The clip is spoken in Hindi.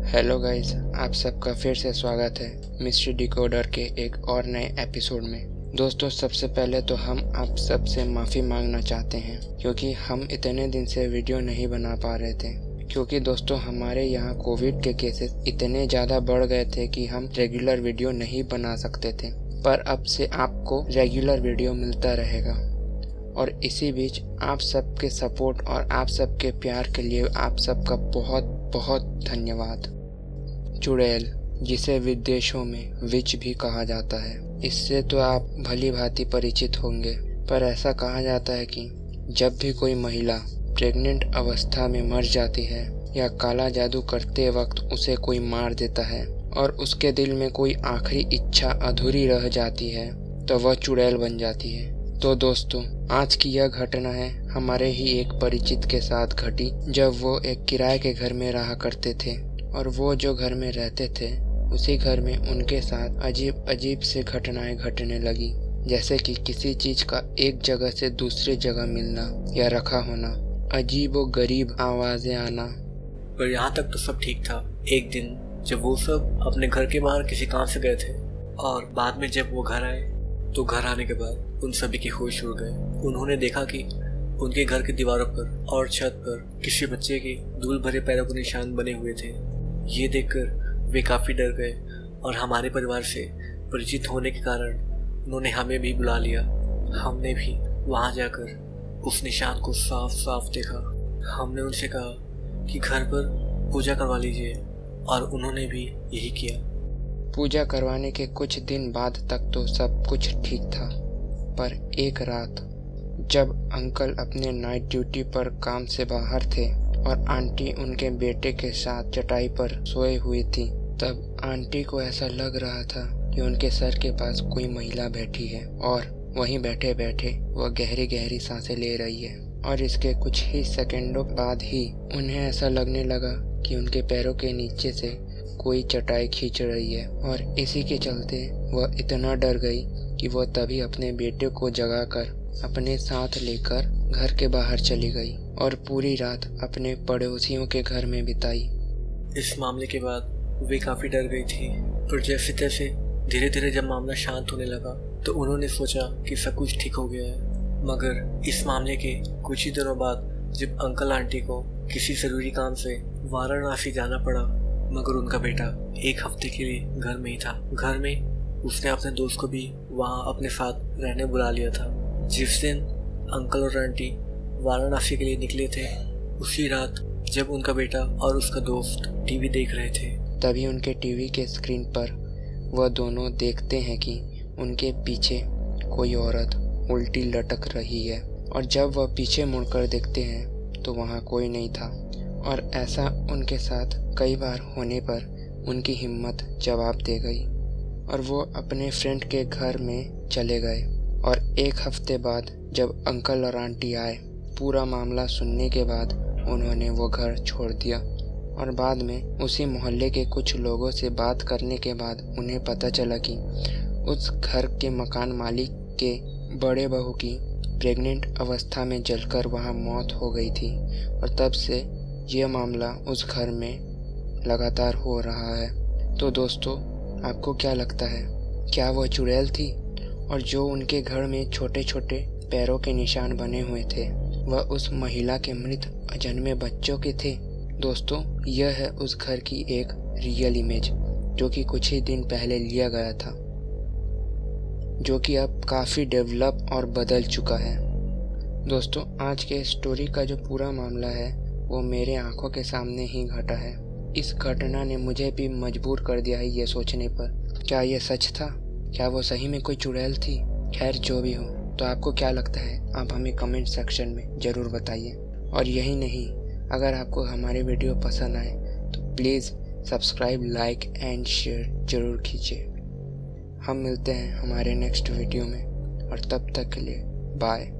हेलो गाइस, आप सबका फिर से स्वागत है मिस्ट्री डिकोडर के एक और नए एपिसोड में। दोस्तों, सबसे पहले तो हम आप सबसे माफ़ी मांगना चाहते हैं क्योंकि हम इतने दिन से वीडियो नहीं बना पा रहे थे। क्योंकि दोस्तों, हमारे यहाँ कोविड के केसेस इतने ज़्यादा बढ़ गए थे कि हम रेगुलर वीडियो नहीं बना सकते थे। पर अब से आपको रेगुलर वीडियो मिलता रहेगा। और इसी बीच आप सबके सपोर्ट और आप सबके प्यार के लिए आप सबका बहुत बहुत धन्यवाद। चुड़ैल, जिसे विदेशों में विच भी कहा जाता है, इससे तो आप भली भांति परिचित होंगे। पर ऐसा कहा जाता है कि जब भी कोई महिला प्रेग्नेंट अवस्था में मर जाती है या काला जादू करते वक्त उसे कोई मार देता है और उसके दिल में कोई आखिरी इच्छा अधूरी रह जाती है तो वह चुड़ैल बन जाती है। तो दोस्तों, आज की यह घटना है हमारे ही एक परिचित के साथ घटी, जब वो एक किराए के घर में रहा करते थे और वो जो घर में रहते थे उसी घर में उनके साथ अजीब अजीब से घटनाएं घटने लगी। जैसे कि किसी चीज का एक जगह से दूसरी जगह मिलना या रखा होना, अजीब व गरीब आवाजें आना। पर यहाँ तक तो सब ठीक था। एक दिन जब वो सब अपने घर के बाहर किसी काम से गए थे और बाद में जब वो घर आए तो घर आने के बाद उन सभी की होश उड़ गए। उन्होंने देखा कि उनके घर की दीवारों पर और छत पर किसी बच्चे के धूल भरे पैरों के निशान बने हुए थे। ये देखकर वे काफ़ी डर गए और हमारे परिवार से परिचित होने के कारण उन्होंने हमें भी बुला लिया। हमने भी वहाँ जाकर उस निशान को साफ साफ देखा। हमने उनसे कहा कि घर पर पूजा करवा लीजिए और उन्होंने भी यही किया। पूजा करवाने के कुछ दिन बाद तक तो सब कुछ ठीक था। पर एक रात जब अंकल अपने नाइट ड्यूटी पर काम से बाहर थे और आंटी उनके बेटे के साथ चटाई पर सोए हुई थी, तब आंटी को ऐसा लग रहा था कि उनके सर के पास कोई महिला बैठी है और वहीं बैठे बैठे वह गहरी गहरी सांसें ले रही है। और इसके कुछ ही सेकंडों बाद ही उन्हें ऐसा लगने लगा कि उनके पैरों के नीचे से कोई चटाई खींच रही है। और इसी के चलते वह इतना डर गई कि वह तभी अपने बेटे को जगाकर अपने साथ लेकर घर के बाहर चली गई और पूरी रात अपने पड़ोसियों के घर में बिताई। इस मामले के बाद वे काफ़ी डर गई थी। पर जैसे तैसे धीरे धीरे जब मामला शांत होने लगा तो उन्होंने सोचा कि सब कुछ ठीक हो गया है। मगर इस मामले के कुछ ही दिनों बाद जब अंकल आंटी को किसी ज़रूरी काम से वाराणसी जाना पड़ा, मगर उनका बेटा एक हफ्ते के लिए घर में ही था। घर में उसने अपने दोस्त को भी वहाँ अपने साथ रहने बुला लिया था। जिस दिन अंकल और आंटी वाराणसी के लिए निकले थे, उसी रात जब उनका बेटा और उसका दोस्त टीवी देख रहे थे, तभी उनके टीवी के स्क्रीन पर वह दोनों देखते हैं कि उनके पीछे कोई औरत उल्टी लटक रही है। और जब वह पीछे मुड़कर देखते हैं तो वहाँ कोई नहीं था। और ऐसा उनके साथ कई बार होने पर उनकी हिम्मत जवाब दे गई और वो अपने फ्रेंड के घर में चले गए। और एक हफ्ते बाद जब अंकल और आंटी आए, पूरा मामला सुनने के बाद उन्होंने वो घर छोड़ दिया। और बाद में उसी मोहल्ले के कुछ लोगों से बात करने के बाद उन्हें पता चला कि उस घर के मकान मालिक के बड़े बहू की प्रेग्नेंट अवस्था में जलकर वहाँ मौत हो गई थी। और तब से ये मामला उस घर में लगातार हो रहा है। तो दोस्तों, आपको क्या लगता है, क्या वह चुड़ैल थी? और जो उनके घर में छोटे छोटे पैरों के निशान बने हुए थे, वह उस महिला के मृत अजन्मे बच्चों के थे? दोस्तों, यह है उस घर की एक रियल इमेज जो कि कुछ ही दिन पहले लिया गया था, जो कि अब काफ़ी डेवलप और बदल चुका है। दोस्तों, आज के स्टोरी का जो पूरा मामला है वो मेरे आंखों के सामने ही घटा है। इस घटना ने मुझे भी मजबूर कर दिया है ये सोचने पर, क्या ये सच था? क्या वो सही में कोई चुड़ैल थी? खैर, जो भी हो, तो आपको क्या लगता है आप हमें कमेंट सेक्शन में ज़रूर बताइए। और यही नहीं, अगर आपको हमारे वीडियो पसंद आए तो please subscribe, like and share ज़रूर कीजिए। हम मिलते हैं हमारे नेक्स्ट वीडियो में और तब तक के लिए बाय।